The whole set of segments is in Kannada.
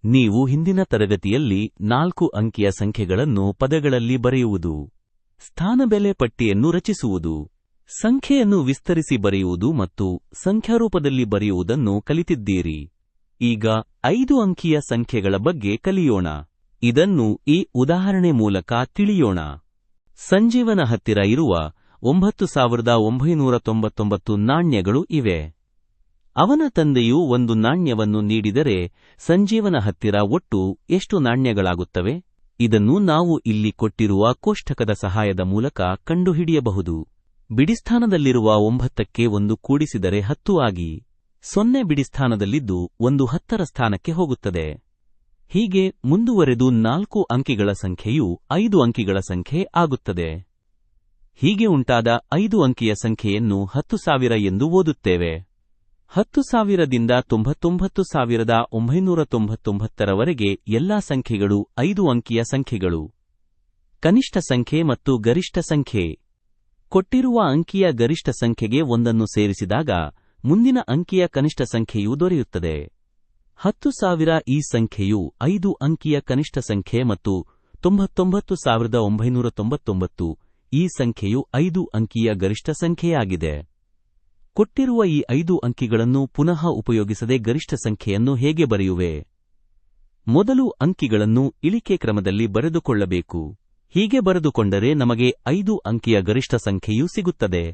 ನೀವು ಹಿಂದಿನ ತರಗತಿಯಲ್ಲಿ 4 ಅಂಕಿಯ ಸಂಖ್ಯೆಗಳನ್ನು ಪದಗಳಲ್ಲಿ ಬರೆಯುವುದು, ಸ್ಥಾನಬೆಲೆ ಪಟ್ಟಿಯನ್ನು ರಚಿಸುವುದು, ಸಂಖ್ಯೆಯನ್ನು ವಿಸ್ತರಿಸಿ ಬರೆಯುವುದು ಮತ್ತು ಸಂಖ್ಯಾರೂಪದಲ್ಲಿ ಬರೆಯುವುದನ್ನು ಕಲಿತಿದ್ದೀರಿ. ಈಗ 5 ಅಂಕಿಯ ಸಂಖ್ಯೆಗಳ ಬಗ್ಗೆ ಕಲಿಯೋಣ. ಇದನ್ನು ಈ ಉದಾಹರಣೆ ಮೂಲಕ ತಿಳಿಯೋಣ. ಸಂಜೀವನ ಹತ್ತಿರ ಇರುವ 9999 ನಾಣ್ಯಗಳು ಇವೆ. ಅವನ ತಂದೆಯು ಒಂದು ನಾಣ್ಯವನ್ನು ನೀಡಿದರೆ ಸಂಜೀವನ ಹತ್ತಿರ ಒಟ್ಟು ಎಷ್ಟು ನಾಣ್ಯಗಳಾಗುತ್ತವೆ? ಇದನ್ನು ನಾವು ಇಲ್ಲಿ ಕೊಟ್ಟಿರುವ ಕೋಷ್ಟಕದ ಸಹಾಯದ ಮೂಲಕ ಕಂಡುಹಿಡಿಯಬಹುದು. ಬಿಡಿಸ್ಥಾನದಲ್ಲಿರುವ 9ಕ್ಕೆ 1 ಕೂಡಿಸಿದರೆ 10 ಆಗಿ 0 ಬಿಡಿಸ್ಥಾನದಲ್ಲಿದ್ದು 1 10ರ ಸ್ಥಾನಕ್ಕೆ ಹೋಗುತ್ತದೆ. ಹೀಗೆ ಮುಂದುವರೆದು 4 ಅಂಕಿಗಳ ಸಂಖ್ಯೆಯು 5 ಅಂಕಿಗಳ ಸಂಖ್ಯೆ ಆಗುತ್ತದೆ. ಹೀಗೆ ಉಂಟಾದ 5 ಅಂಕಿಯ ಸಂಖ್ಯೆಯನ್ನು 10,000 ಎಂದು ಓದುತ್ತೇವೆ. 10,000ದಿಂದ 99,999ರವರೆಗೆ ಎಲ್ಲಾ ಸಂಖ್ಯೆಗಳು 5 ಅಂಕಿಯ ಸಂಖ್ಯೆಗಳು. ಕನಿಷ್ಠ ಸಂಖ್ಯೆ ಮತ್ತು ಗರಿಷ್ಠ ಸಂಖ್ಯೆ. ಕೊಟ್ಟಿರುವ ಅಂಕಿಯ ಗರಿಷ್ಠ ಸಂಖ್ಯೆಗೆ 1 ಸೇರಿಸಿದಾಗ ಮುಂದಿನ ಅಂಕಿಯ ಕನಿಷ್ಠ ಸಂಖ್ಯೆಯು ದೊರೆಯುತ್ತದೆ. 10,000 ಈ ಸಂಖ್ಯೆಯು 5 ಅಂಕಿಯ ಕನಿಷ್ಠ ಸಂಖ್ಯೆ ಮತ್ತು 99,999 ಈ ಸಂಖ್ಯೆಯು 5 ಅಂಕಿಯ ಗರಿಷ್ಠ ಸಂಖ್ಯೆಯಾಗಿದೆ. ಕೊಟ್ಟಿರುವ ಈ 5 ಅಂಕಿಗಳನ್ನು ಪುನಃ ಉಪಯೋಗಿಸದೆ ಗರಿಷ್ಠ ಸಂಖ್ಯೆಯನ್ನು ಹೇಗೆ ಬರೆಯುವೆ? ಮೊದಲು ಅಂಕಿಗಳನ್ನು ಇಳಿಕೆ ಕ್ರಮದಲ್ಲಿ ಬರೆದುಕೊಳ್ಳಬೇಕು. ಹೀಗೆ ಬರೆದುಕೊಂಡರೆ ನಮಗೆ 5 ಅಂಕಿಯ ಗರಿಷ್ಠ ಸಂಖ್ಯೆಯೂ ಸಿಗುತ್ತದೆ.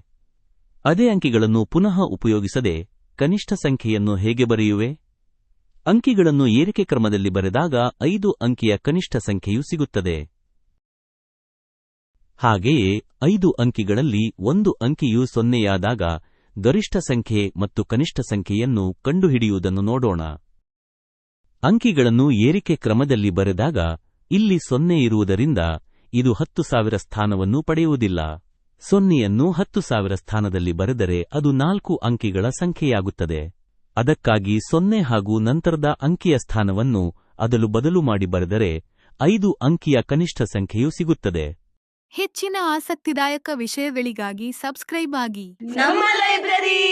ಅದೇ ಅಂಕಿಗಳನ್ನು ಪುನಃ ಉಪಯೋಗಿಸದೆ ಕನಿಷ್ಠ ಸಂಖ್ಯೆಯನ್ನು ಹೇಗೆ ಬರೆಯುವೆ? ಅಂಕಿಗಳನ್ನು ಏರಿಕೆ ಕ್ರಮದಲ್ಲಿ ಬರೆದಾಗ 5 ಅಂಕಿಯ ಕನಿಷ್ಠ ಸಂಖ್ಯೆಯೂ ಸಿಗುತ್ತದೆ. ಹಾಗೆಯೇ 5 ಅಂಕಿಗಳಲ್ಲಿ 1 ಅಂಕಿಯು 0ಯಾದಾಗ ಗರಿಷ್ಠ ಸಂಖ್ಯೆ ಮತ್ತು ಕನಿಷ್ಠ ಸಂಖ್ಯೆಯನ್ನು ಕಂಡುಹಿಡಿಯುವುದನ್ನು ನೋಡೋಣ. ಅಂಕಿಗಳನ್ನು ಏರಿಕೆ ಕ್ರಮದಲ್ಲಿ ಬರೆದಾಗ ಇಲ್ಲಿ 0 ಇರುವುದರಿಂದ ಇದು 10,000 ಸ್ಥಾನವನ್ನು ಪಡೆಯುವುದಿಲ್ಲ. 0ಯನ್ನು 10,000 ಸ್ಥಾನದಲ್ಲಿ ಬರೆದರೆ ಅದು 4 ಅಂಕಿಗಳ ಸಂಖ್ಯೆಯಾಗುತ್ತದೆ. ಅದಕ್ಕಾಗಿ 0 ಹಾಗೂ ನಂತರದ ಅಂಕಿಯ ಸ್ಥಾನವನ್ನು ಅದಲು ಬದಲು ಮಾಡಿ ಬರೆದರೆ 5 ಅಂಕಿಯ ಕನಿಷ್ಠ ಸಂಖ್ಯೆಯು ಸಿಗುತ್ತದೆ. ಹೆಚ್ಚಿನ ಆಸಕ್ತಿದಾಯಕ ವಿಷಯಗಳಿಗಾಗಿ ಸಬ್ಸ್ಕ್ರೈಬ್ ಆಗಿ ನಮ್ಮ ಲೈಬ್ರರಿ.